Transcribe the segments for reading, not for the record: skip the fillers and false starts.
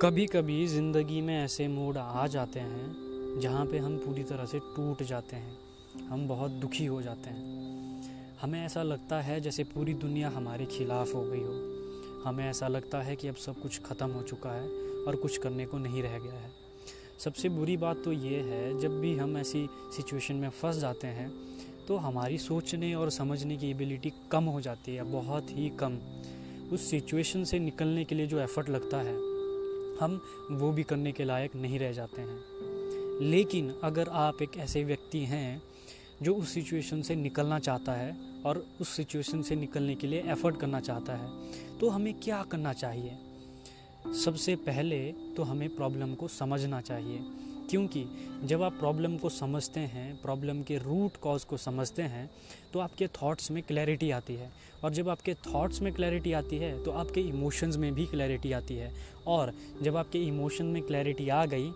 कभी कभी ज़िंदगी में ऐसे मोड़ आ जाते हैं जहाँ पे हम पूरी तरह से टूट जाते हैं। हम बहुत दुखी हो जाते हैं। हमें ऐसा लगता है जैसे पूरी दुनिया हमारे खिलाफ़ हो गई हो। हमें ऐसा लगता है कि अब सब कुछ ख़त्म हो चुका है और कुछ करने को नहीं रह गया है। सबसे बुरी बात तो ये है, जब भी हम ऐसी सिचुएशन में फंस जाते हैं तो हमारी सोचने और समझने की एबिलिटी कम हो जाती है, बहुत ही कम। उस सिचुएशन से निकलने के लिए जो एफ़र्ट लगता है, हम वो भी करने के लायक नहीं रह जाते हैं। लेकिन अगर आप एक ऐसे व्यक्ति हैं जो उस सिचुएशन से निकलना चाहता है और उस सिचुएशन से निकलने के लिए एफ़र्ट करना चाहता है, तो हमें क्या करना चाहिए? सबसे पहले तो हमें प्रॉब्लम को समझना चाहिए, क्योंकि जब आप प्रॉब्लम को समझते हैं, प्रॉब्लम के रूट कॉज को समझते हैं, तो आपके थॉट्स में क्लैरिटी आती है। और जब आपके थॉट्स में क्लैरिटी आती है तो आपके इमोशंस में भी क्लैरिटी आती है। और जब आपके इमोशन में क्लैरिटी आ गई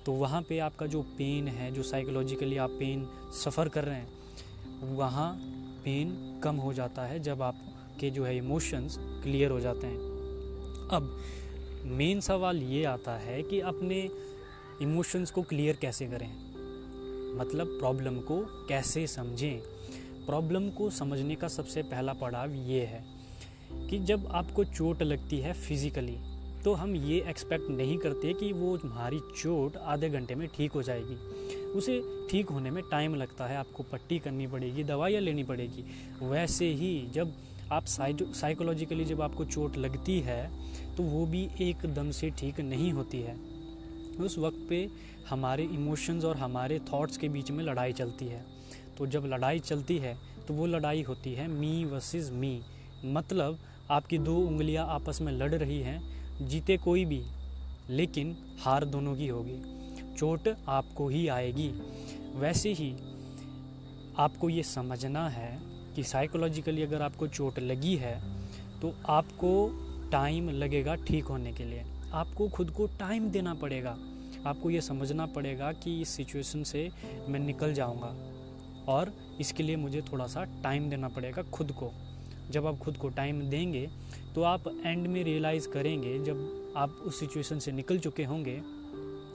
तो वहाँ पे आपका जो पेन है, जो साइकोलॉजिकली आप पेन सफ़र कर रहे हैं, वहाँ पेन कम हो जाता है जब आपके जो है इमोशंस क्लियर हो जाते हैं। अब मेन सवाल ये आता है कि अपने इमोशंस को क्लियर कैसे करें, मतलब प्रॉब्लम को कैसे समझें। प्रॉब्लम को समझने का सबसे पहला पड़ाव ये है कि जब आपको चोट लगती है फिज़िकली, तो हम ये एक्सपेक्ट नहीं करते कि वो हमारी चोट आधे घंटे में ठीक हो जाएगी। उसे ठीक होने में टाइम लगता है, आपको पट्टी करनी पड़ेगी, दवाइयाँ लेनी पड़ेगी। वैसे ही जब आप साइकोलॉजिकली जब आपको चोट लगती है तो वो भी एकदम से ठीक नहीं होती है। उस वक्त पे हमारे इमोशंस और हमारे थॉट्स के बीच में लड़ाई चलती है। तो जब लड़ाई चलती है तो वो लड़ाई होती है मी वर्सेस मी, मतलब आपकी दो उंगलियां आपस में लड़ रही हैं। जीते कोई भी, लेकिन हार दोनों की होगी, चोट आपको ही आएगी। वैसे ही आपको ये समझना है कि साइकोलॉजिकली अगर आपको चोट लगी है तो आपको टाइम लगेगा ठीक होने के लिए। आपको खुद को टाइम देना पड़ेगा। आपको ये समझना पड़ेगा कि इस सिचुएशन से मैं निकल जाऊंगा और इसके लिए मुझे थोड़ा सा टाइम देना पड़ेगा खुद को। जब आप खुद को टाइम देंगे तो आप एंड में रियलाइज़ करेंगे, जब आप उस सिचुएशन से निकल चुके होंगे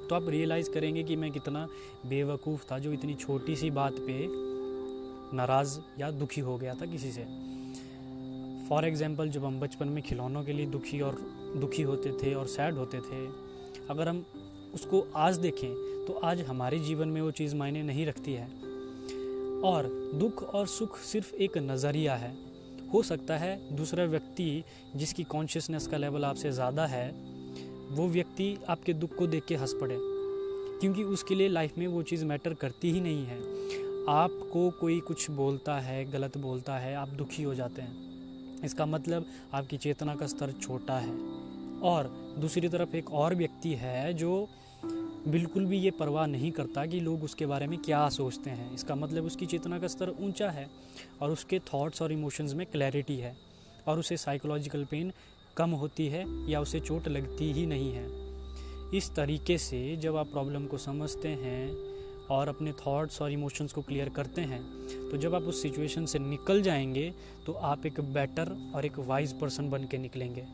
तो आप रियलाइज़ करेंगे कि मैं कितना बेवकूफ़ था जो इतनी छोटी सी बात पे नाराज़ या दुखी हो गया था किसी से। फॉर एग्ज़ाम्पल, जब हम बचपन में खिलौनों के लिए दुखी होते थे और सैड होते थे, अगर हम उसको आज देखें तो आज हमारे जीवन में वो चीज़ मायने नहीं रखती है। और दुख और सुख सिर्फ एक नज़रिया है। हो सकता है दूसरा व्यक्ति जिसकी कॉन्शियसनेस का लेवल आपसे ज़्यादा है, वो व्यक्ति आपके दुख को देख के हंस पड़े, क्योंकि उसके लिए लाइफ में वो चीज़ मैटर करती ही नहीं है। आपको कोई कुछ बोलता है, गलत बोलता है, आप दुखी हो जाते हैं, इसका मतलब आपकी चेतना का स्तर छोटा है। और दूसरी तरफ एक और व्यक्ति है जो बिल्कुल भी ये परवाह नहीं करता कि लोग उसके बारे में क्या सोचते हैं, इसका मतलब उसकी चेतना का स्तर ऊंचा है और उसके थॉट्स और इमोशंस में क्लैरिटी है और उसे साइकोलॉजिकल पेन कम होती है या उसे चोट लगती ही नहीं है। इस तरीके से जब आप प्रॉब्लम को समझते हैं और अपने थॉट्स और इमोशंस को क्लियर करते हैं, तो जब आप उस सिचुएशन से निकल जाएंगे तो आप एक बेटर और एक वाइज पर्सन बन के निकलेंगे।